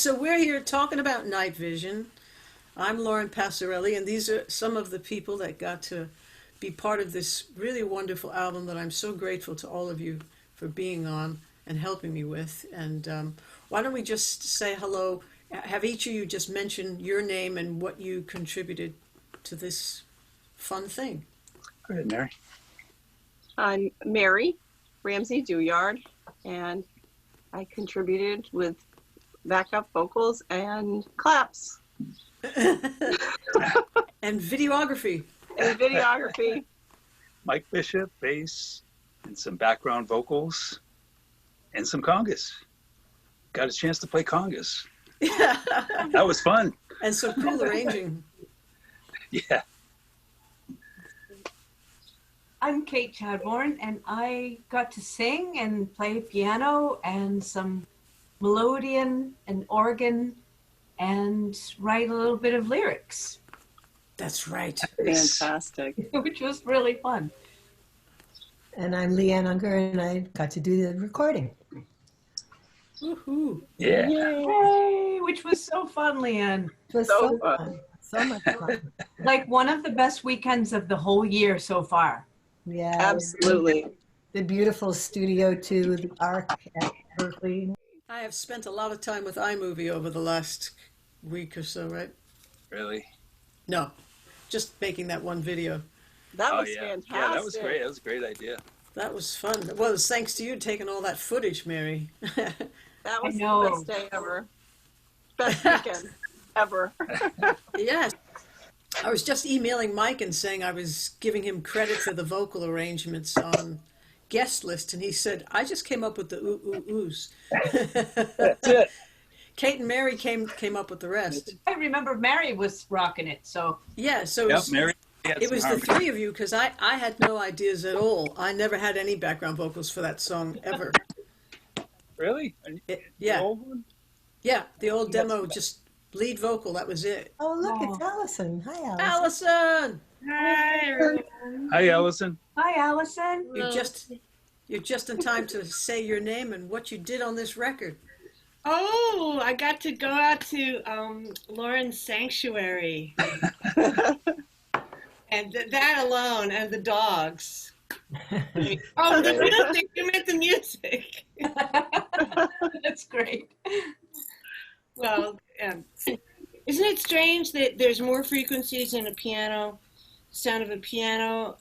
So we're here talking about night vision. I'm Lauren Passarelli, and these are some of the people that got to be part of this really wonderful album that I'm so grateful to all of you for being on and helping me with. And why don't we just say hello? Have each of you just mention your name and what you contributed to this fun thing? Go ahead, Mary. I'm Mary Ramsey Douyard, and I contributed with backup vocals and claps. And videography. And videography. Mike Bishop, bass, and some background vocals, and some congas. Got a chance to play congas. Yeah. That was fun. And some cool arranging. Yeah. I'm Kate Chadbourne, and I got to sing and play piano and some melodeon and organ and write a little bit of lyrics, That's right. Fantastic. which was really fun. And I'm Leanne Ungar, and I got to do the recording. Woohoo. Yeah. Yay, which was so fun, Leanne. It was So so fun. fun. So much fun. Like one of the best weekends of the whole year so far. Yeah. Absolutely. The beautiful Studio 2, the Arc at Berkeley. I have spent a lot of time with iMovie over the last week or so, right? Really? No, just making that one video. That Oh, was yeah. fantastic. Yeah, that was great. That was a great idea. That was fun. Well, it was thanks to you taking all that footage, Mary. That was I the know. best day ever. Best weekend ever. Yes. I was just emailing Mike and saying I was giving him credit for the vocal arrangements on guest list, and he said, I just came up with the oohs. That's it. Kate and Mary came up with the rest. I remember Mary was rocking it, so Yeah, so Yep, Mary. it was the three of you, because I had no ideas at all. I never had any background vocals for that song, ever. Really? Yeah. The old one? Yeah, the old demo, just lead vocal, that was it. Oh, look, Oh. it's Allison. Hi, Allison. Allison! hi, everyone. Hi, Allison. Hi, Allison. You're just in time to say your name and what you did on this record. Oh, I got to go out to Lauren's sanctuary. And that alone, and the dogs. Oh, the music, you meant the music. That's great. Well, isn't it strange that there's more frequencies in a piano, sound of a piano,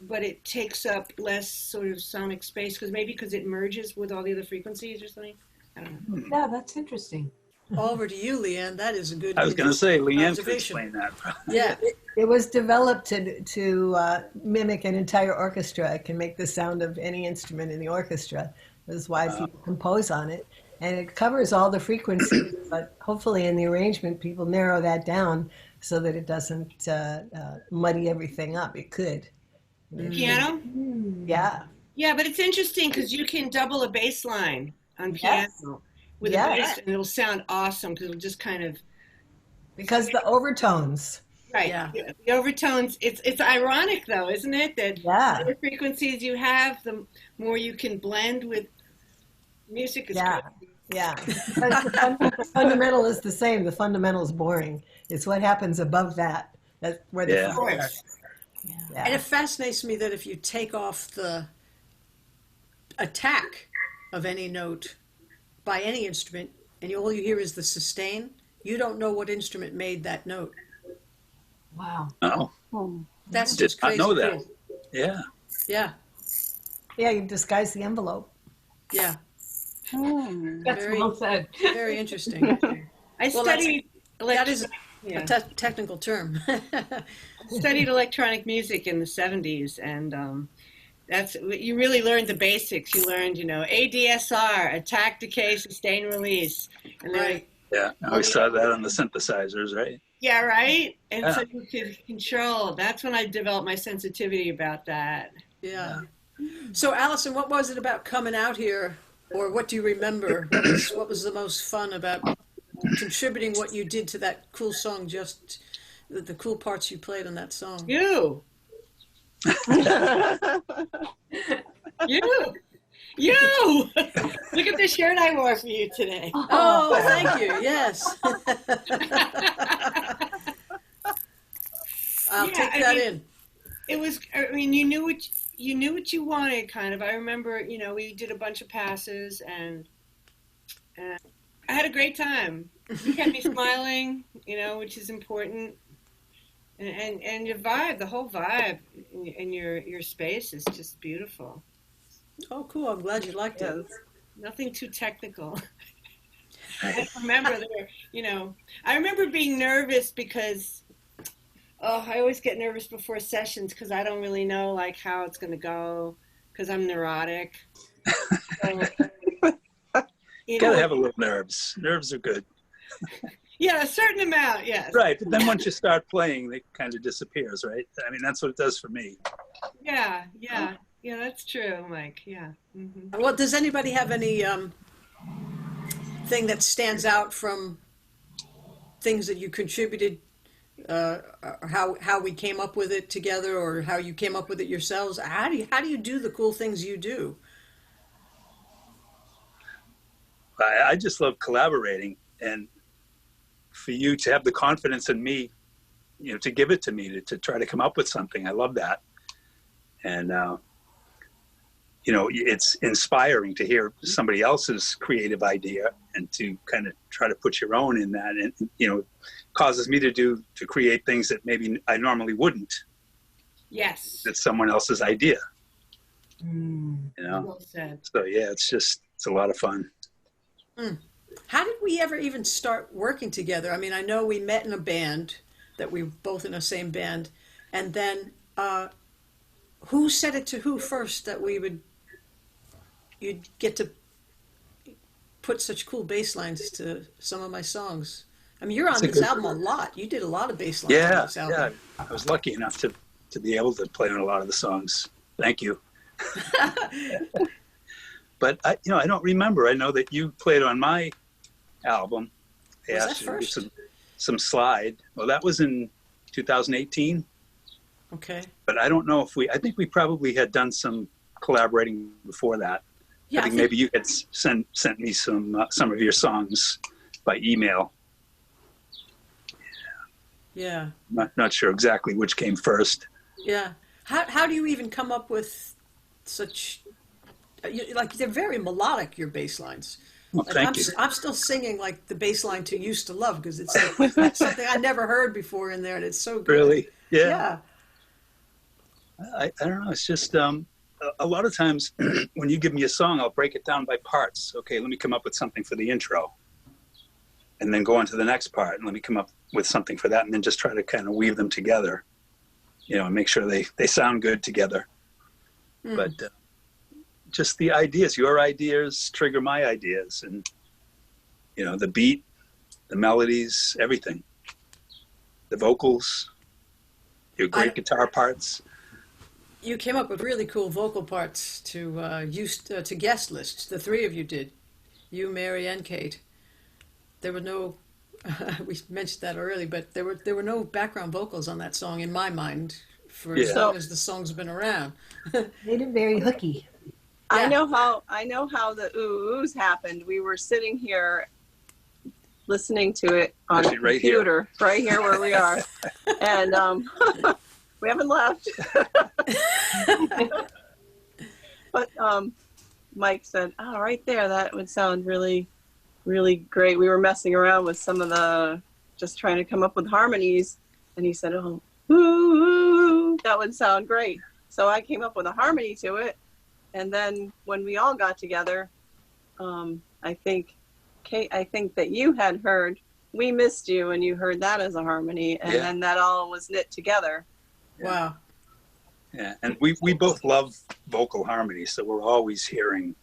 but it takes up less sort of sonic space, because it merges with all the other frequencies or something? I don't know. Yeah, that's interesting. Over to you, Leanne. That is a good I was going to say, Leanne could observation. explain that. Yeah. It was developed to mimic an entire orchestra. It can make the sound of any instrument in the orchestra. That's why people compose on it. And it covers all the frequencies, but hopefully in the arrangement, people narrow that down so that it doesn't muddy everything up. It could. Piano? Yeah. Yeah, but it's interesting because you can double a bass line on piano Yes. with Yes. a bass, and it'll sound awesome because it'll just kind of Because the overtones. right. Yeah. The overtones. It's ironic though, isn't it? That Yeah. the more frequencies you have, the more you can blend with music. Is Yeah. great. Yeah. Because the fundamental is the same. The fundamental is boring. It's what happens above that. That's where the Yeah. Of course. Yeah. And it fascinates me that if you take off the attack of any note by any instrument, and all you hear is the sustain, you don't know what instrument made that note. Wow. Oh, That's did just not crazy. know that. cool. Yeah. Yeah, Yeah, you disguise the envelope. yeah. That's Very- well said. Very interesting. I Well, studied That is yeah. a technical term. studied electronic music in the 70s, and that's you really learned the basics. You learned, ADSR, attack, decay, sustain, release, and then Right. Yeah. I always saw that on the synthesizers, right? yeah, right. And Yeah. so you could control. That's when I developed my sensitivity about that. Yeah. So, Allison, what was it about coming out here, or what do you remember? What was the most fun about contributing what you did to that cool song? Just the cool parts you played on that song. You, you, you. Look at the shirt I wore for you today. Oh, thank you. Yes. I'll take that in. It was. I mean, you knew what you wanted, kind of. I remember, we did a bunch of passes, and I had a great time. You kept me smiling, which is important. And your vibe, the whole vibe in your space is just beautiful. Oh, cool. I'm glad you liked it. Nothing too technical. I remember I remember being nervous because, I always get nervous before sessions because I don't really know like how it's going to go because I'm neurotic. So, You gotta have a little nerves. Nerves are good. Yeah, a certain amount, yes. Right, but then once you start playing, it kind of disappears, right? I mean, that's what it does for me. Yeah, that's true, Mike. Yeah. Mm-hmm. Well, does anybody have any thing that stands out from things that you contributed, or how we came up with it together, or how you came up with it yourselves? How do you do the cool things you do? I just love collaborating, and for you to have the confidence in me, to give it to me, to try to come up with something. I love that. And, it's inspiring to hear somebody else's creative idea and to kind of try to put your own in that. And, causes me to create things that maybe I normally wouldn't. Yes. It's someone else's idea. Well said. So, yeah, it's a lot of fun. How did we ever even start working together? I mean, I know we met in a band, that we were both in the same band, and then who said it to who first that you'd get to put such cool bass lines to some of my songs? I mean, you're on this album a lot. You did a lot of bass lines on this album. Yeah, I was lucky enough to be able to play on a lot of the songs. Thank you. But I don't remember. I know that you played on my album. They Was asked that you to do first? some slide. Well, that was in 2018. Okay. But I don't know I think we probably had done some collaborating before that. Yeah, I think maybe you had sent me some of your songs by email. Yeah. Not sure exactly which came first. Yeah. How do you even come up with such, they're very melodic, your bass lines. Well, thank you. I'm still singing like the bass line to Used to Love because it's that's something I never heard before in there, and it's so good. Really? Yeah. I don't know. It's just a lot of times when you give me a song, I'll break it down by parts. Okay, let me come up with something for the intro. And then go on to the next part and let me come up with something for that, and then just try to kind of weave them together, and make sure they sound good together. But just the ideas, your ideas trigger my ideas, and the beat, the melodies, everything, the vocals, your great guitar parts. You came up with really cool vocal parts to to guest lists. The three of you did, you, Mary, and Kate. There were no, we mentioned that early, but there were no background vocals on that song in my mind for as long as the song's been around. Made it very hooky. I know how the oohs happened. We were sitting here listening to it on Actually, a computer, right here where we are, and we haven't left. But Mike said, "Oh, right there, that would sound really, really great." We were messing around with some of just trying to come up with harmonies, and he said, "Oh, ooh, that would sound great." So I came up with a harmony to it. And then when we all got together, I think, Kate, that you had heard "We Missed You," and you heard that as a harmony, and then that all was knit together. Wow. Yeah, and we both love vocal harmony, so we're always hearing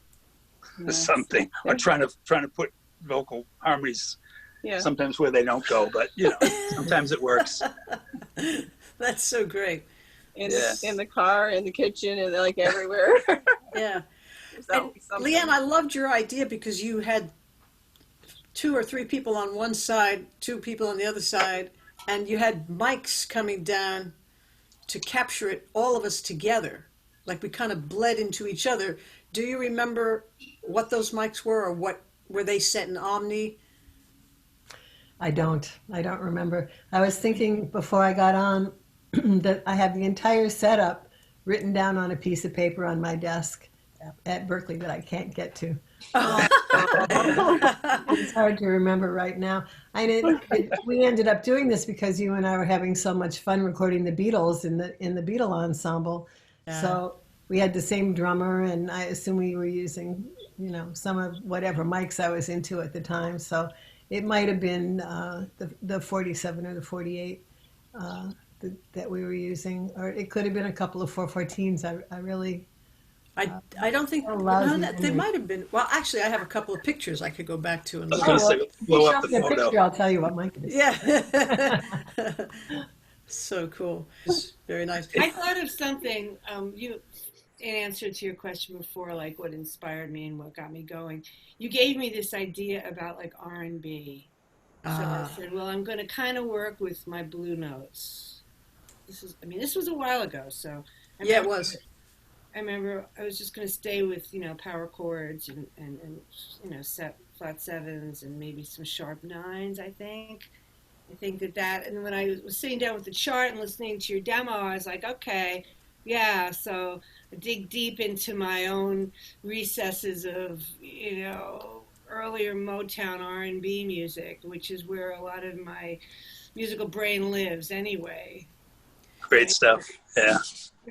something or trying to put vocal harmonies sometimes where they don't go, but sometimes it works. That's so great. In the car, in the kitchen, and like everywhere. Yeah. So, and Leanne, I loved your idea because you had 2 or 3 people on one side, 2 people on the other side, and you had mics coming down to capture it, all of us together. Like we kind of bled into each other. do you remember what those mics were, or what were they set in Omni? I don't remember. I was thinking before I got on that I have the entire setup written down on a piece of paper on my desk at Berkeley that I can't get to. It's hard to remember right now. We ended up doing this because you and I were having so much fun recording the Beatles in the Beatle ensemble. Yeah. So we had the same drummer, and I assume we were using, some of whatever mics I was into at the time. So it might have been the 47 or the 48 that we were using, or it could have been a couple of 414s. I really. I don't think they might have been. Well, actually, I have a couple of pictures I could go back to and I was look. going to say, blow up the Show me a photo. picture, I'll tell you what mic it is. Yeah. So cool. It's very nice. I thought of something, in answer to your question before, like what inspired me and what got me going. You gave me this idea about like R&B. So I said, well, I'm going to kind of work with my blue notes. This was a while ago, so. It was. I remember I was just going to stay with, power chords and set flat sevens and maybe some sharp nines, I think. I think that, and when I was sitting down with the chart and listening to your demo, I was like, okay, yeah, so I dig deep into my own recesses of, earlier Motown R&B music, which is where a lot of my musical brain lives anyway. Great stuff. Yeah.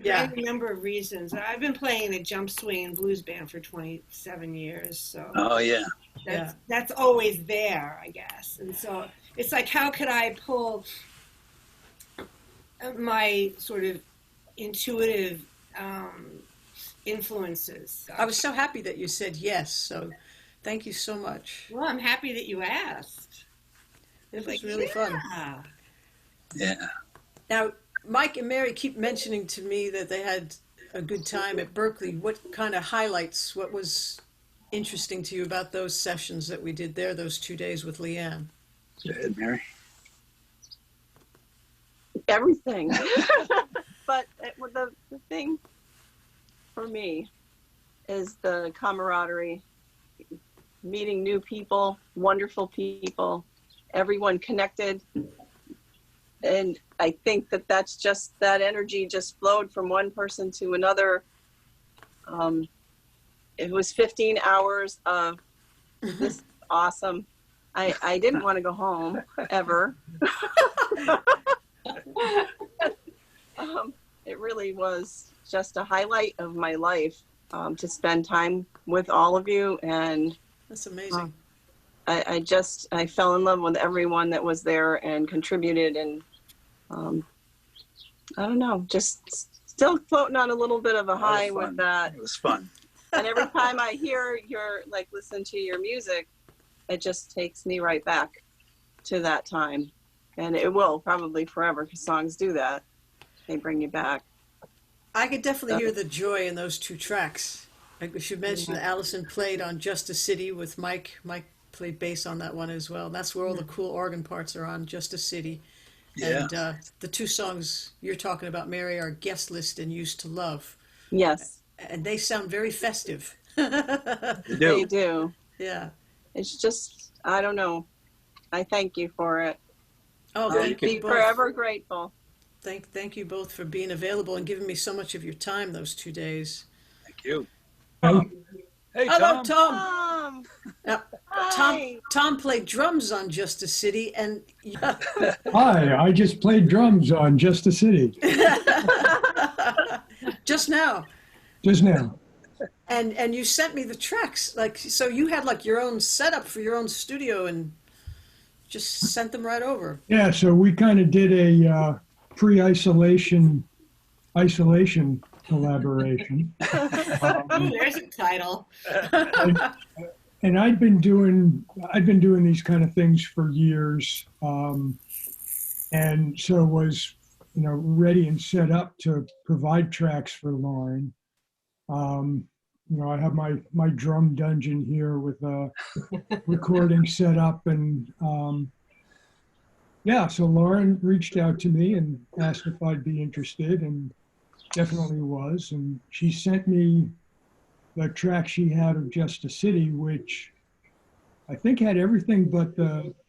Yeah. For a number of reasons. I've been playing in a jump swing and blues band for 27 years, so Oh, yeah. that's always there, I guess. And so it's like, how could I pull my sort of intuitive influences? I was so happy that you said yes. So, thank you so much. Well, I'm happy that you asked. It was really fun. Yeah. Now, Mike and Mary keep mentioning to me that they had a good time at Berkeley. What kind of highlights, what was interesting to you about those sessions that we did there, those 2 days with Leanne? Go ahead, Mary. Everything. But the thing for me is the camaraderie, meeting new people, wonderful people, everyone connected. And I think that energy just flowed from one person to another. It was 15 hours of this awesome. I didn't want to go home ever. It really was just a highlight of my life to spend time with all of you. And That's amazing. I fell in love with everyone that was there and contributed, and I don't know, just still floating on a little bit of a high with that. It was fun. And every time I hear listen to your music, it just takes me right back to that time. And it will probably forever, because songs do that. They bring you back. I could definitely hear the joy in those two tracks. I should mention that Allison played on Just a City with Mike. Mike played bass on that one as well. That's where all the cool organ parts are on, Just a City. Yeah. And the two songs you're talking about, Mary, are Guest List and Used to Love. Yes. And they sound very festive. They do. Yeah. It's just, I don't know. I thank you for it. Oh, I'll thank be you both. forever grateful. Thank you both for being available and giving me so much of your time those 2 days. Thank you. Hey, Hello, Tom. Tom. Now, Hi. Tom played drums on Just a City, and Hi, I just played drums on Just a City just now. just now. And you sent me the tracks, so you had your own setup for your own studio and just sent them right over. Yeah, so we kind of did a pre-isolation collaboration. Oh, there's a title. And I'd been doing these kind of things for years, and so was ready and set up to provide tracks for Lauren. I have my drum dungeon here with a recording set up, and so Lauren reached out to me and asked if I'd be interested, and definitely was. And she sent me the track she had of Just a City, which I think had everything but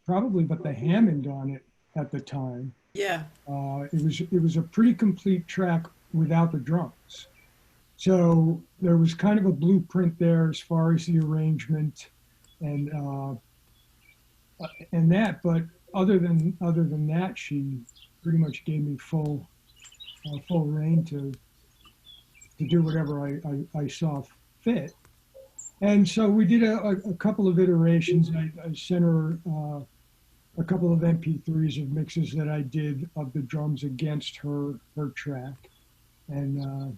probably but the Hammond on it at the time. Yeah. It was a pretty complete track without the drums. So there was kind of a blueprint there as far as the arrangement and that. But other than that, she pretty much gave me full reign to do whatever I saw fit. And so we did a couple of iterations. I sent her a couple of MP3s of mixes that I did of the drums against her track. And,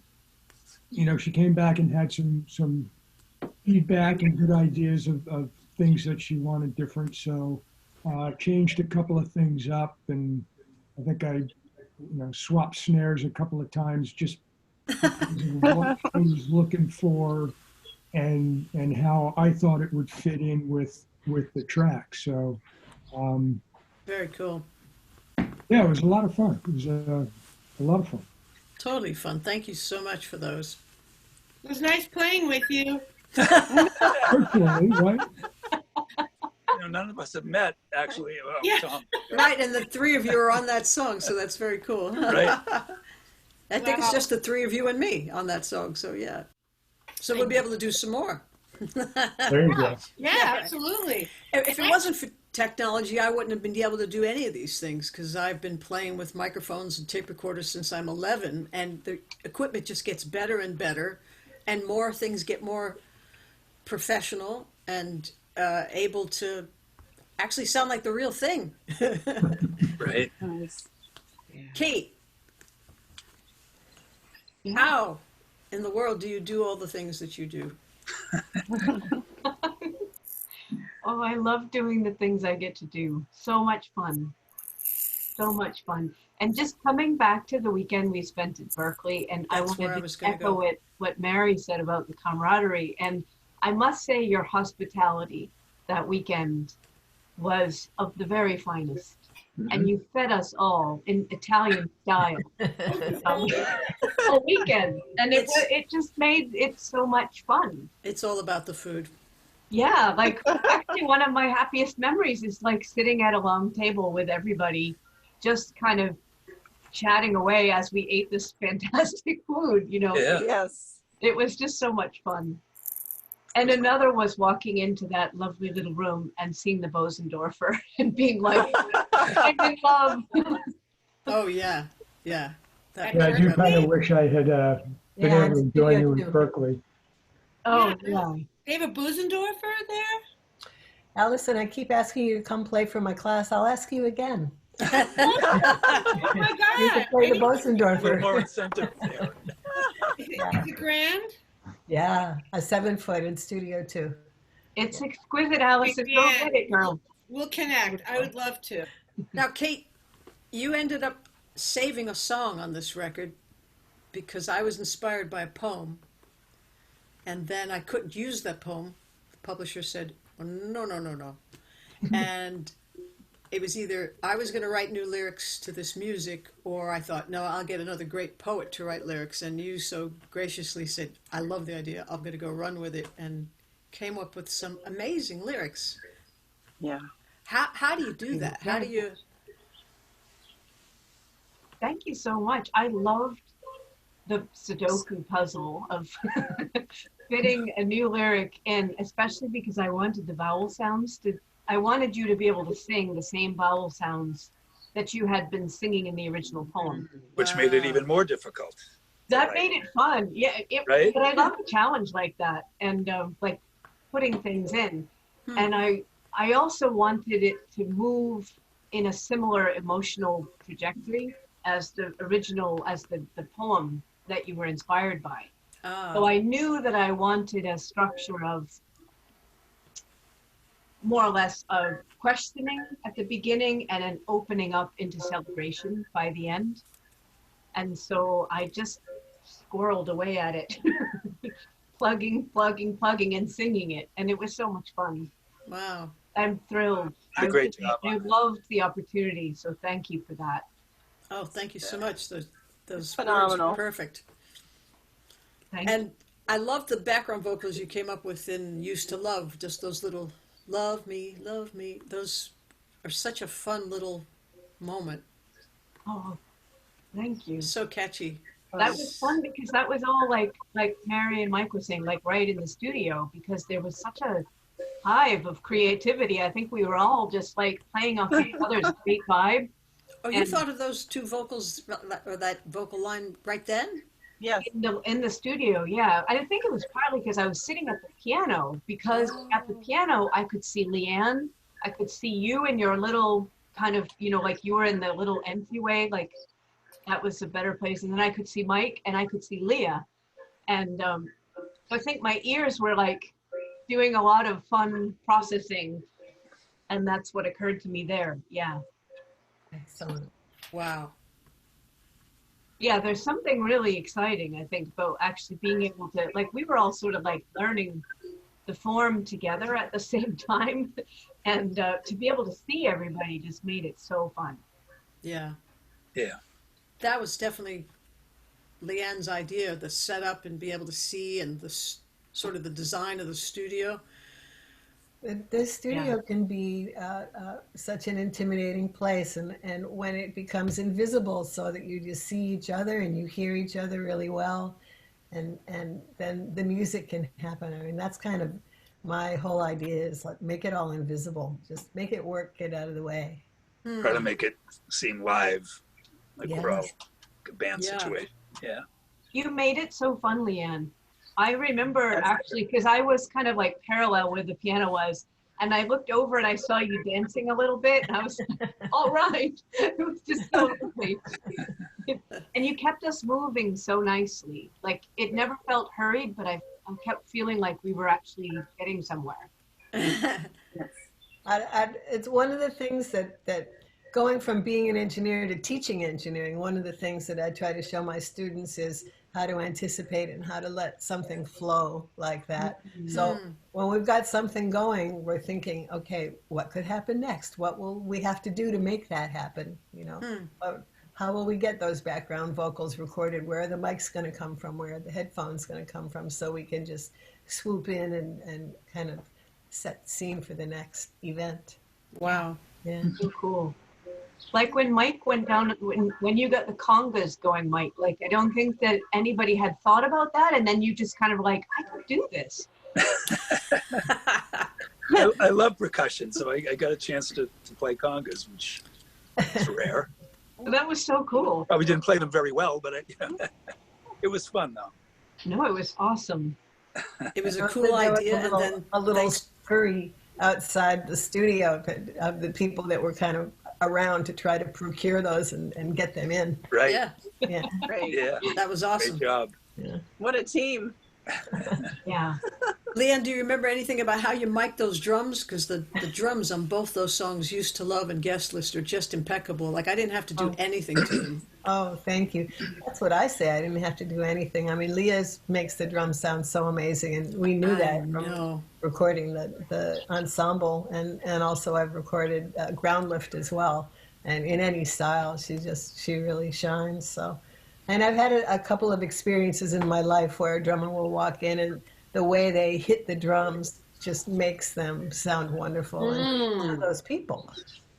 you know, she came back and had some feedback and good ideas of things that she wanted different. So changed a couple of things up, and I think I swapped snares a couple of times just what I was looking for and how I thought it would fit in with the track. So Very cool. yeah, it was a lot of fun. It was a lot of fun. Totally fun. Thank you so much for those. It was nice playing with you. Virtually, right? You know, none of us have met, actually. Yeah. Tom. Right, and the three of you are on that song, so that's very cool. Right. I think Wow. it's just the three of you and me on that song, so yeah. So we'll be able to do some more. There you go. Yeah, absolutely. If it wasn't for technology, I wouldn't have been able to do any of these things, because I've been playing with microphones and tape recorders since I'm 11, and the equipment just gets better and better, and more things get more professional and able to actually sound like the real thing. Right. Nice. Kate, how in the world do you do all the things that you do? Oh, I love doing the things I get to do. So much fun. So much fun. And just coming back to the weekend we spent at Berkeley, and I That's where I wanted was to gonna echo go. it, what Mary said about the camaraderie. And I must say your hospitality that weekend was of the very finest. And you fed us all in Italian style all weekend. And it just made it so much fun. It's all about the food. Yeah, like actually one of my happiest memories is like sitting at a long table with everybody, just kind of chatting away as we ate this fantastic food, you know. Yeah. Yes. It was just so much fun. And another was walking into that lovely little room and seeing the Bosendorfer and being like, I'm in love. Oh yeah, yeah. That Yeah, I do part of kind of it. wish I had been Yeah, able to it's join good you too. in Berkeley. Oh, yeah. They have a Bosendorfer there? Allison, I keep asking you to come play for my class. I'll ask you again. Oh my You can God. play the A little more Bosendorfer. incentive there. Is it grand? Yeah, a 7-foot in Studio 2. It's exquisite, Allison. Go Yeah. get it, girl. We'll connect. I would love to. Now, Kate, you ended up saving a song on this record because I was inspired by a poem, and then I couldn't use that poem. The publisher said, oh, no, no, no, no. And it was either I was going to write new lyrics to this music, or I thought, no, I'll get another great poet to write lyrics. And you so graciously said, I love the idea. I'm going to go run with it, and came up with some amazing lyrics. Yeah. How do you do that? How do you? Thank you so much. I loved the Sudoku puzzle of fitting a new lyric in, especially because I wanted the vowel sounds to, I wanted you to be able to sing the same vowel sounds that you had been singing in the original poem. Which made it even more difficult. That Right. made it fun. Yeah, Right? but I love a challenge like that and like putting things in. And I also wanted it to move in a similar emotional trajectory as the original, as the poem that you were inspired by. So I knew that I wanted a structure of more or less of questioning at the beginning and an opening up into celebration by the end. And so I just squirreled away at it, plugging, and singing it. And it was so much fun. Wow. I'm thrilled. Did a great job I on it. loved the opportunity. So thank you for that. Oh, thank you so much. Those words Phenomenal. are perfect. Thank you. And I love the background vocals you came up with in "Used to Love." Just those little "Love me, love me." Those are such a fun little moment. Oh, thank you. So catchy. That was fun because that was all like Mary and Mike were saying, like right in the studio, because there was such a hive of creativity. I think we were all just like playing off each other's great vibe. Oh, you And- thought of those two vocals or that vocal line right then? Yes. In the studio, yeah. I think it was partly because I was sitting at the piano, because at the piano I could see Leanne, I could see you in your little kind of, like you were in the little entryway, like that was a better place. And then I could see Mike and I could see Leah. And so I think my ears were like doing a lot of fun processing. And that's what occurred to me there. Yeah. Excellent. Wow. Yeah, there's something really exciting, I think, about actually being able to, like, we were all sort of like learning the form together at the same time. And to be able to see everybody just made it so fun. Yeah. Yeah. That was definitely Leanne's idea, the setup and be able to see and the sort of the design of the studio. The studio can be such an intimidating place, and when it becomes invisible so that you just see each other and you hear each other really well, and then the music can happen. I mean, that's kind of my whole idea, is like make it all invisible. Just make it work, get out of the way. Try to make it seem live, like we're all Yes. a band Yeah. situation. Yeah. You made it so fun, Leanne. I remember actually, because I was kind of like parallel where the piano was, and I looked over and I saw you dancing a little bit, and I was all right. It was just so lovely. And you kept us moving so nicely. Like it never felt hurried, but I kept feeling like we were actually getting somewhere. It's one of the things that going from being an engineer to teaching engineering, one of the things that I try to show my students is how to anticipate and how to let something flow like that. So when we've got something going, we're thinking, okay, what could happen next? What will we have to do to make that happen? How will we get those background vocals recorded? Where are the mics going to come from? Where are the headphones going to come from? So we can just swoop in and kind of set the scene for the next event. Wow. Yeah. So cool. Like when Mike went down, when you got the congas going, Mike, like I don't think that anybody had thought about that. And then you just kind of like, I could do this. I love percussion, so I got a chance to play congas, which is rare. That was so cool. Probably didn't play them very well, but it was fun though. No, it was awesome. It was a There cool was idea. a little scurry outside the studio of the people that were kind of around to try to procure those and get them in. Right? Yeah, Yeah. Great. Yeah. that was awesome. Great job. What a team. Yeah. Leanne, do you remember anything about how you mic'd those drums? Because the drums on both those songs, Used to Love and Guest List, are just impeccable. Like I didn't have to do anything to them. Oh, thank you. That's what I say. I didn't have to do anything. I mean, Leah's makes the drums sound so amazing, and we knew that from recording the ensemble, and also I've recorded ground lift as well. And in any style, she really shines. So, and I've had a couple of experiences in my life where a drummer will walk in and the way they hit the drums just makes them sound wonderful. And one of those people.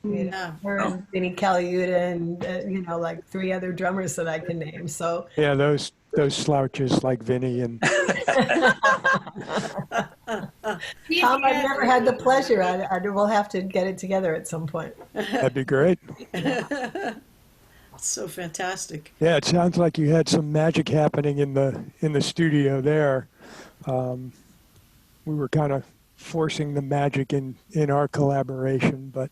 You know, her and Vinnie Caliuta and like 3 other drummers that I can name. So yeah, those slouches like Vinny and Tom, I've never had the pleasure. We'll have to get it together at some point. that'd be great. So fantastic. Yeah, it sounds like you had some magic happening in the studio there. We were kind of forcing the magic in our collaboration, but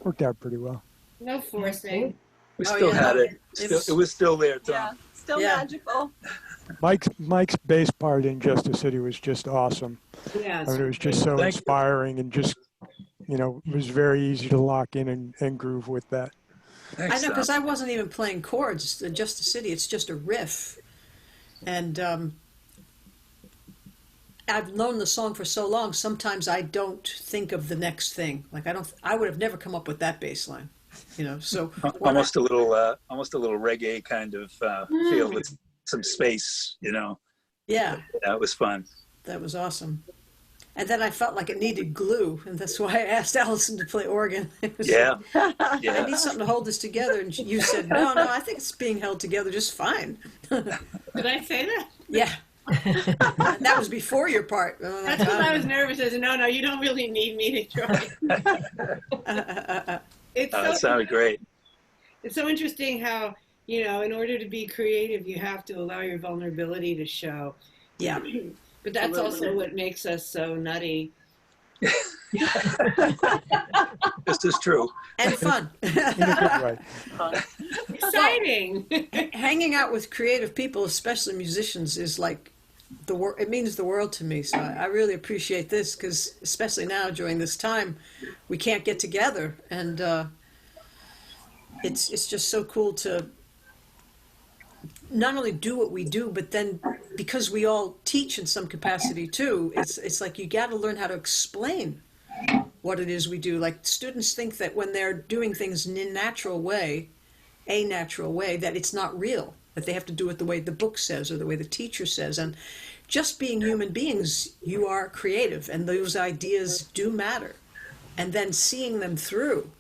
worked out pretty well. No forcing. We still had it. It's- It was still there, Tom. Yeah. Still Yeah. magical. Mike's bass part in Just a City was just awesome. Yeah. I mean, it was just so Thank you. inspiring and just, it was very easy to lock in and groove with that. I Thanks, know, because Tom. I wasn't even playing chords. Just a City, it's just a riff. And I've known the song for so long, sometimes I don't think of the next thing. Like I would have never come up with that bass line, so. when Almost a little reggae kind of feel with some space, Yeah, That was fun. that was awesome. And then I felt like it needed glue, and that's why I asked Allison to play organ. It was Yeah, like, I yeah. need something to hold this together, and you said, no, I think it's being held together just fine. Did I say that? Yeah. And that was before your part. That's because I was nervous. I said, no, you don't really need me to try. It's That sounded great. It's so interesting how, in order to be creative, you have to allow your vulnerability to show. Yeah. But that's also what makes us so nutty. This is true. And fun. In a good way. Exciting. Hanging out with creative people, especially musicians, is like it means the world to me. So I really appreciate this because, especially now during this time, we can't get together, and it's just so cool to not only do what we do, but then because we all teach in some capacity too, it's like you got to learn how to explain what it is we do. Like students think that when they're doing things in a natural way, that it's not real, that they have to do it the way the book says or the way the teacher says. And just being human beings, you are creative, and those ideas do matter. And then seeing them through,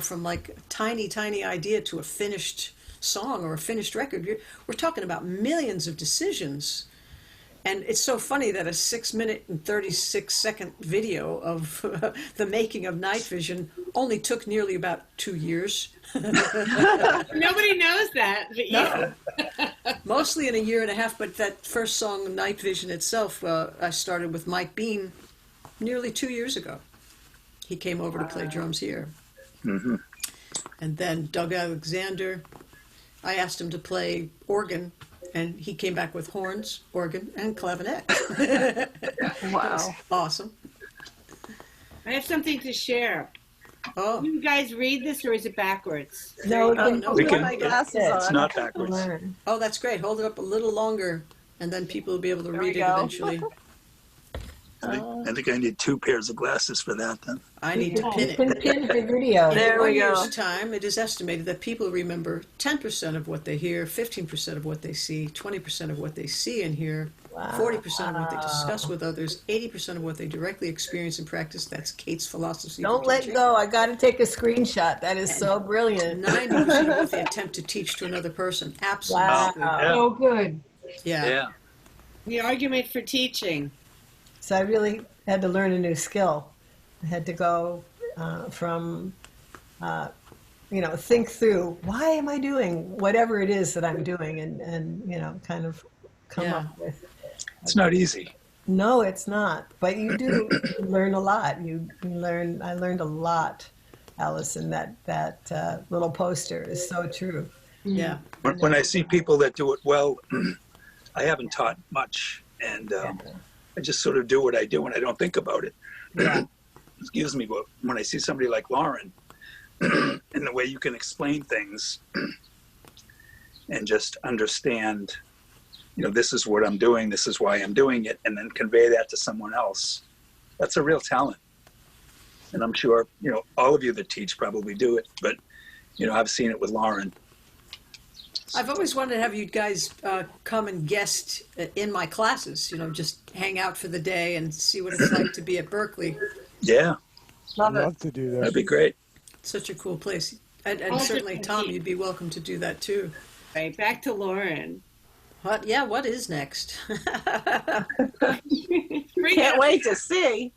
from like a tiny, tiny idea to a finished song or a finished record, we're talking about millions of decisions. And it's so funny that a 6-minute and 36-second video of the making of Night Vision only took nearly about 2 years. Nobody knows that. But No. Mostly in a year and a half, but that first song, Night Vision itself, I started with Mike Bean nearly 2 years ago. He came over to play drums here. Mm-hmm. And then Doug Alexander, I asked him to play organ, and he came back with horns, organ, and clavinet. Wow. Awesome. I have something to share. Oh, You guys read this, or is it backwards? No, no, we Put can- my glasses It's on. not backwards. learn. oh, that's great. Hold it up a little longer, and then people will be able to There read we it go. eventually. I think I need 2 pairs of glasses for that then. I need to pin You it. can pin the video. In There we 1 year's go. time, it is estimated that people remember 10% of what they hear, 15% of what they see, 20% of what they see and hear, 40% of what they discuss with others, 80% of what they directly experience and practice. That's Kate's philosophy. Don't for let teaching. go. I got to take a screenshot. That is so brilliant. 90% of what they attempt to teach to another person. Absolutely. Wow. Yeah. So good. Yeah. Yeah. The argument for teaching. So I really had to learn a new skill. I had to go from, think through, why am I doing whatever it is that I'm doing, and kind of come Yeah. up with. It's not easy. No, it's not. But you do learn a lot. You learn. I learned a lot, Allison. That little poster is so true. Yeah. When I see people that do it well, I haven't taught much, and I just sort of do what I do, and I don't think about it. Yeah. Excuse me, but when I see somebody like Lauren, and the way you can explain things, and just understand, this is what I'm doing, this is why I'm doing it, and then convey that to someone else, that's a real talent. And I'm sure, all of you that teach probably do it, but, I've seen it with Lauren. I've always wanted to have you guys come and guest in my classes, just hang out for the day and see what it's like to be at Berkeley. Yeah, Love I'd it. love to do that. that'd be great. Such a cool place. And All certainly, different Tom, teams. you'd be welcome to do that too. Right, back to Lauren. What is next? Can't wait to see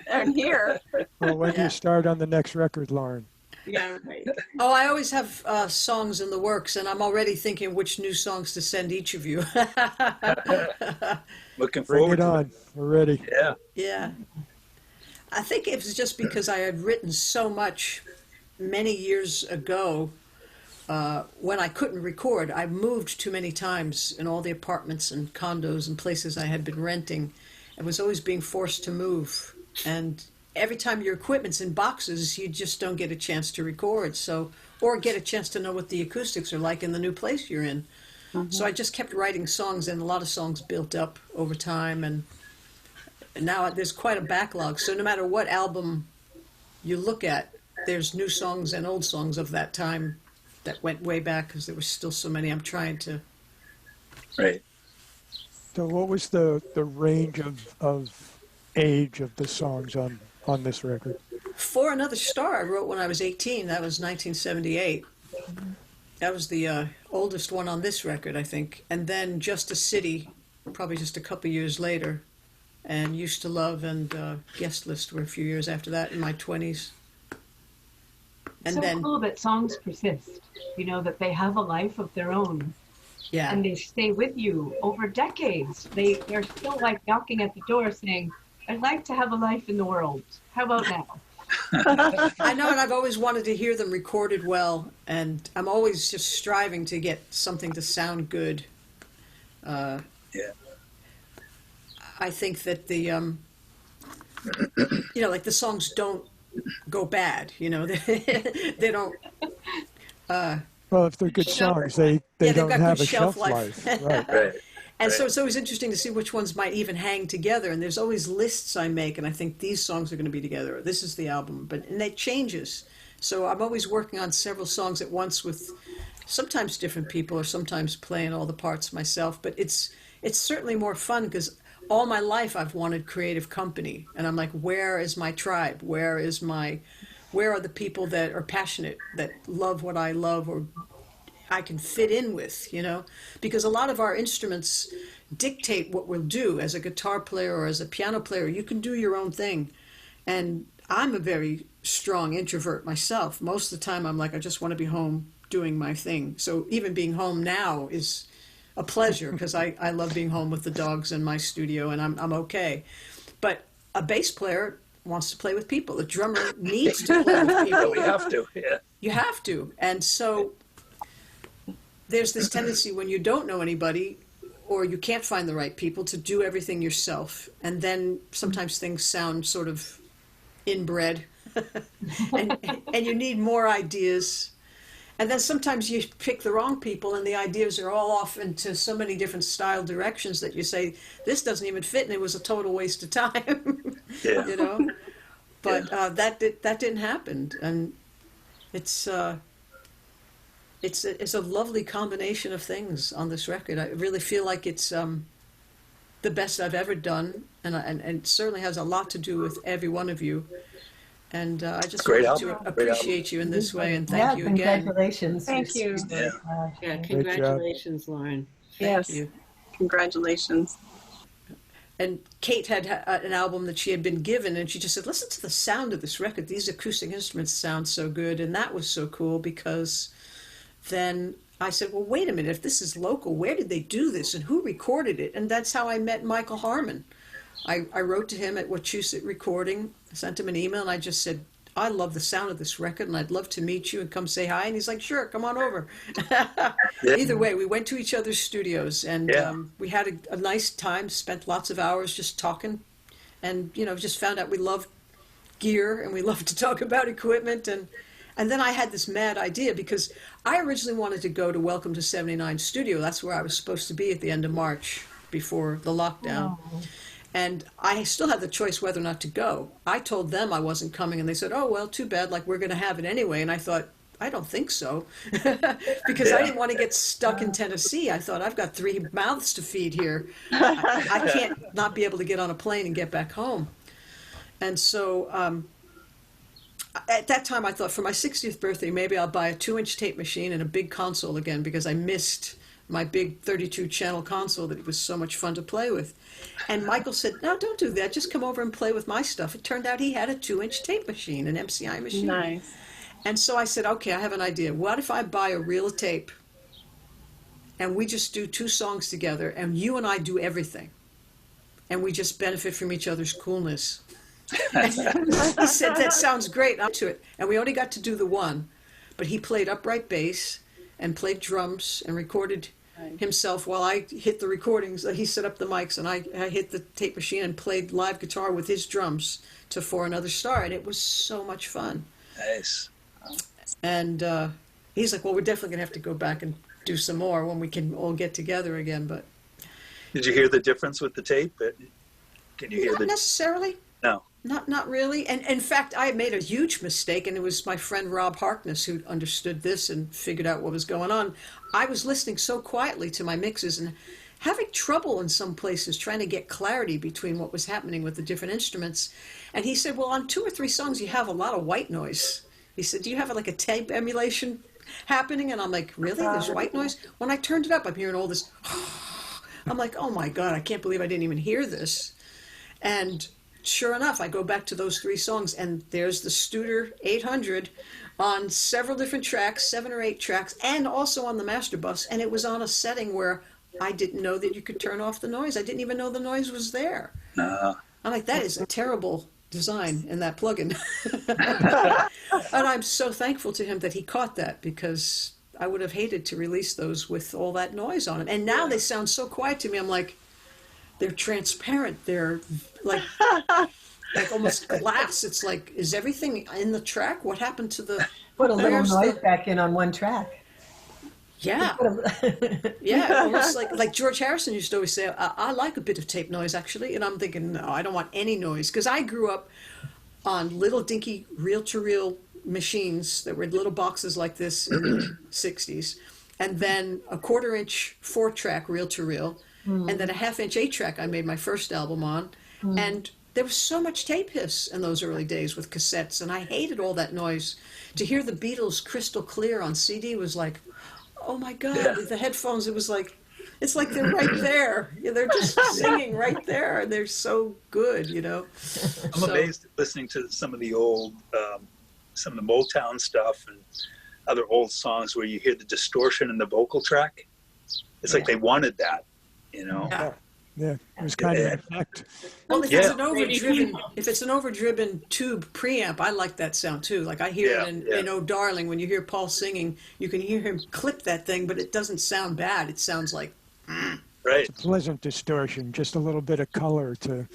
and hear. Well, when do Yeah. you start on the next record, Lauren? Yeah, right. Oh, I always have songs in the works, and I'm already thinking which new songs to send each of you. Looking Bring forward it to on. We're ready. Yeah. Yeah. I think it was just because I had written so much many years ago when I couldn't record. I moved too many times in all the apartments and condos and places I had been renting. I was always being forced to move. And every time your equipment's in boxes, you just don't get a chance to record. Or get a chance to know what the acoustics are like in the new place you're in. So I just kept writing songs, and a lot of songs built up over time. And now there's quite a backlog. So no matter what album you look at, there's new songs and old songs of that time that went way back because there were still so many. I'm trying to Right. So what was the range of age of the songs on this record? For Another Star, I wrote when I was 18. That was 1978. That was the oldest one on this record, I think. And then Just a City, probably just a couple years later. And Used to Love and Guest List were a few years after that, in my 20s. And so then, cool that songs persist, you know, that they have a life of their own. yeah. And they stay with you over decades. They're still like knocking at the door saying, I'd like to have a life in the world. How about now? I know, and I've always wanted to hear them recorded well, and I'm always just striving to get something to sound good. Yeah. I think that the, like the songs don't go bad, they don't. Well, if they're good songs, they they've don't got have good a shelf life. Right. Right. And so it's always interesting to see which ones might even hang together. And there's always lists I make, and I think these songs are going to be together. Or this is the album, and it changes. So I'm always working on several songs at once with sometimes different people, or sometimes playing all the parts myself. But it's certainly more fun because all my life I've wanted creative company, and I'm like, where is my tribe? Where are the people that are passionate, that love what I love, or I can fit in with, because a lot of our instruments dictate what we'll do. As a guitar player or as a piano player, you can do your own thing. And I'm a very strong introvert myself. Most of the time I'm like, I just want to be home doing my thing. So even being home now is a pleasure because I love being home with the dogs in my studio, and I'm okay. But a bass player wants to play with people. A drummer needs to play with people. We have to, yeah. You have to. And so there's this tendency when you don't know anybody or you can't find the right people to do everything yourself. And then sometimes things sound sort of inbred and you need more ideas. And then sometimes you pick the wrong people and the ideas are all off into so many different style directions that you say, this doesn't even fit and it was a total waste of time. Yeah. But that didn't happen. And it's a lovely combination of things on this record. I really feel like it's the best I've ever done, and it certainly has a lot to do with every one of you. And I just wanted to appreciate you in this way and thank you again. Congratulations. Thank you. Yeah, congratulations, Lauren. Yes. Thank you. Congratulations. And Kate had an album that she had been given, and she just said, listen to the sound of this record. These acoustic instruments sound so good. And that was so cool because then I said, well, wait a minute. If this is local, where did they do this and who recorded it? And that's how I met Michael Harmon. I wrote to him at Wachusett Recording, sent him an email, and I just said, I love the sound of this record, and I'd love to meet you and come say hi. And he's like, sure, come on over. Either way, we went to each other's studios, and we had a nice time, spent lots of hours just talking, and, just found out we loved gear, and we loved to talk about equipment. And then I had this mad idea, because I originally wanted to go to Welcome to 79 studio. That's where I was supposed to be at the end of March, before the lockdown. Oh. And I still had the choice whether or not to go. I told them I wasn't coming, and they said, oh, well, too bad, like, we're going to have it anyway. And I thought, I don't think so, because I didn't want to get stuck in Tennessee. I thought, I've got 3 mouths to feed here. I can't not be able to get on a plane and get back home. And so at that time, I thought, for my 60th birthday, maybe I'll buy a 2-inch tape machine and a big console again, because I missed my big 32-channel console that it was so much fun to play with. And Michael said, no, don't do that. Just come over and play with my stuff. It turned out he had a 2-inch tape machine, an MCI machine. Nice. And so I said, okay, I have an idea. What if I buy a reel of tape and we just do 2 songs together and you and I do everything and we just benefit from each other's coolness? He said, that sounds great. I'm to it. And we only got to do the one, but he played upright bass and played drums and recorded himself while I hit the recordings. He set up the mics and I hit the tape machine and played live guitar with his drums to For Another Star, and it was so much fun. Nice. And he's like, well, we're definitely going to have to go back and do some more when we can all get together again. But did you hear the difference with the tape? Can you hear Not necessarily. No. Not really. And in fact, I made a huge mistake, and it was my friend Rob Harkness who understood this and figured out what was going on. I was listening so quietly to my mixes and having trouble in some places trying to get clarity between what was happening with the different instruments. And he said, well, on 2 or 3 songs, you have a lot of white noise. He said, do you have like a tape emulation happening? And I'm like, really? There's white noise? When I turned it up, I'm hearing all this. I'm like, oh my God, I can't believe I didn't even hear this. And sure enough, I go back to those 3 songs, and there's the Studer 800 on several different tracks, 7 or 8 tracks, and also on the master bus. And it was on a setting where I didn't know that you could turn off the noise. I didn't even know the noise was there. I'm like, that is a terrible design in that plugin. And I'm so thankful to him that he caught that, because I would have hated to release those with all that noise on it. And now they sound so quiet to me. I'm like, they're transparent. They're like almost glass. It's like, is everything in the track? What happened to the... Put a little noise back in on one track. Yeah. Yeah, almost like George Harrison used to always say, I like a bit of tape noise, actually. And I'm thinking, no, I don't want any noise. Because I grew up on little dinky reel-to-reel machines that were in little boxes like this in the 60s. And then a 1/4-inch 4-track reel-to-reel. And then a 1/2-inch 8-track I made my first album on. And there was so much tape hiss in those early days with cassettes. And I hated all that noise. To hear the Beatles crystal clear on CD was like... oh my God, the headphones, it was like, it's like they're right there. Yeah, they're just singing right there. And they're so good, you know. I'm amazed listening to some of the old, some of the Motown stuff and other old songs where you hear the distortion in the vocal track. It's like they wanted that, you know. Yeah, it was kind of an effect. Well, if it's an overdriven tube preamp, I like that sound too. Like I hear it in Oh Darling, when you hear Paul singing, you can hear him clip that thing, but it doesn't sound bad. It sounds like right. It's a pleasant distortion, just a little bit of color to.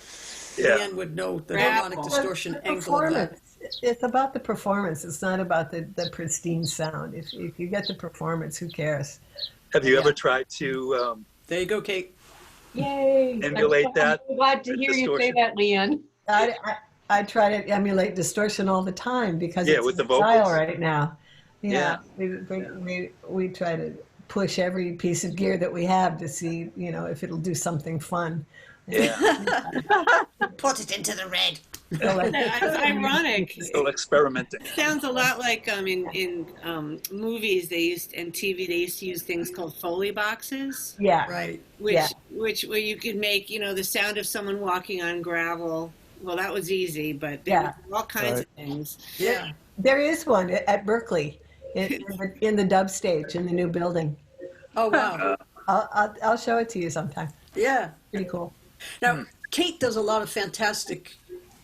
Leanne would know the harmonic distortion angle of that. It's about the performance. It's not about the pristine sound. If you get the performance, who cares? Have you ever tried to? There you go, Kate. Yay! Emulate that. I'm glad to hear you say that, Leanne. I try to emulate distortion all the time because it's with the style vocals right now. We try to push every piece of gear that we have to see, you know, if it'll do something fun. Put it into the red. It's ironic. Still experimenting. It sounds a lot like in movies and TV they used to use things called Foley boxes. Yeah. Right. Which where you could make, you know, the sound of someone walking on gravel. Well, that was easy, but there were all kinds of things. Yeah. There is one at Berkeley in the dub stage in the new building. Oh wow. I'll show it to you sometime. Yeah. Pretty cool. Now, Kate does a lot of fantastic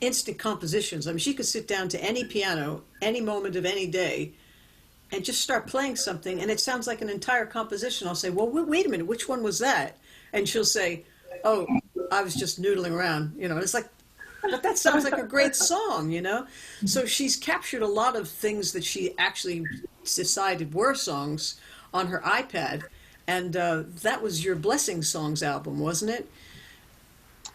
instant compositions. I mean, she could sit down to any piano, any moment of any day, and just start playing something, and it sounds like an entire composition. I'll say, well, wait a minute, which one was that? And she'll say, oh, I was just noodling around. You know, it's like, but that sounds like a great song, you know? So she's captured a lot of things that she actually decided were songs on her iPad, and that was your Blessing Songs album, wasn't it?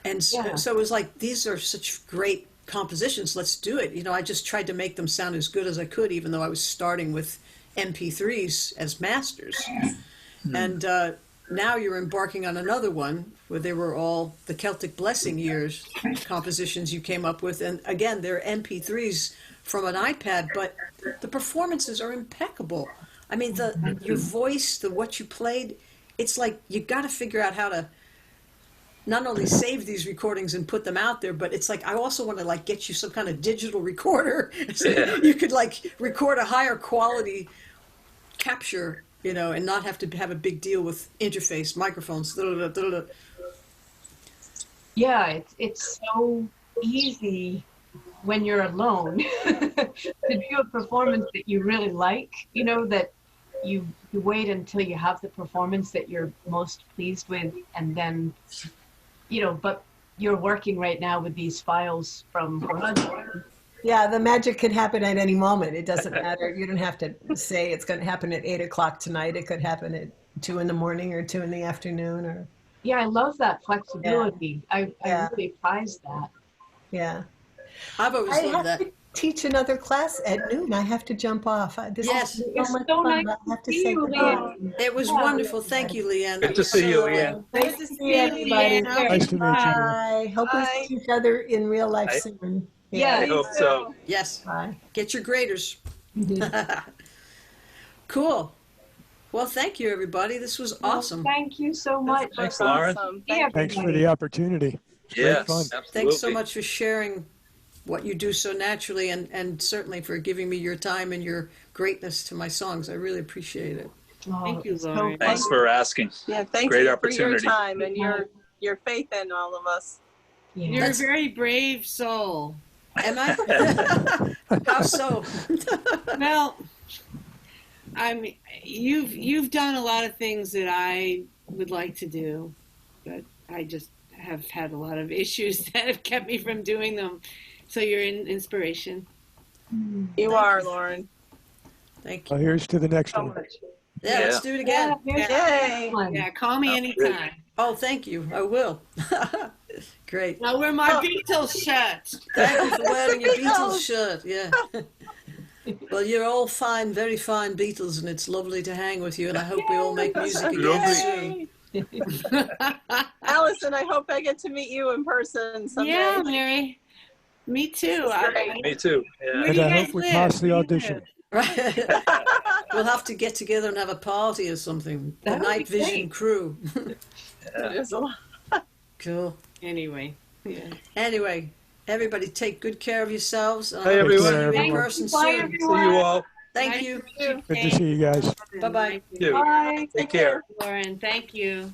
And so it was like, these are such great compositions, let's do it. You know, I just tried to make them sound as good as I could, even though I was starting with MP3s as masters. And now you're embarking on another one where they were all the Celtic Blessing years compositions you came up with. And again, they're MP3s from an iPad, but the performances are impeccable. I mean, your voice, what you played, it's like you got to figure out how to not only save these recordings and put them out there, but it's like I also want to like get you some kind of digital recorder so you could like record a higher quality capture, you know, and not have to have a big deal with interface microphones. Yeah, it's so easy when you're alone to do a performance that you really like, you know, that you wait until you have the performance that you're most pleased with, and then, you know, but you're working right now with these files from Yeah, the magic can happen at any moment. It doesn't matter. You don't have to say it's going to happen at 8 o'clock tonight. It could happen at 2 in the morning or 2 in the afternoon. Or I love that flexibility. I really prize that. Yeah. I've always loved that. teach another class at noon. I have to jump off. This Yes. is It's so much so fun. nice I have to see say you, goodbye. Leanne. It was Yeah. wonderful. Thank you, Leanne. Good That to was see you, so, Leanne. Nice to See see you, everybody. Leanne. Nice to meet you. Bye. Hope we Bye. see each other in real life I- soon. Yeah. I hope so. Yes. Bye. Get your graders. Mhm. Cool. Well, thank you, everybody. This was awesome. Thank you so much. Thanks, Lauren. Awesome. Yeah, Thanks for the opportunity. Yeah, Great fun. absolutely. Thanks so much for sharing what you do so naturally, and certainly for giving me your time and your greatness to my songs. I really appreciate it. Thank you, it's so Lauren. Thanks fun. for asking. Yeah, thank Great you opportunity. for your time and your faith in all of us. Yeah. You're a very brave soul. Am I? How so? Well, you've done a lot of things that I would like to do, but I just have had a lot of issues that have kept me from doing them. So you're an inspiration. You are, Lauren. Thank Well, you. here's to the next So one. much. Yeah, let's do it again. Yay. Yeah, call me anytime. Oh, thank you. I will. Great. Now wear my Beatles shirt. Thank you for wearing your Beatles shirt. Yeah. Well, you're all fine, very fine Beatles, and it's lovely to hang with you. And I hope we all make music again soon. Yay. Allison, I hope I get to meet you in person someday. Yeah, Mary. Me too. That's great. Me too. Yeah. Where do you And I guys hope we live? pass the Where do you audition. live? Right. We'll have to get together and have a party or something. The That would Night be Vision great. crew. There's a lot. Cool. Anyway, yeah. Anyway, everybody take good care of yourselves. And I Hey, hope to everyone. see you in Thank you. person Bye, soon. everyone. See you all. Thank you. Good to see you guys. Bye-bye. You. Bye. Take care. Lauren, thank you.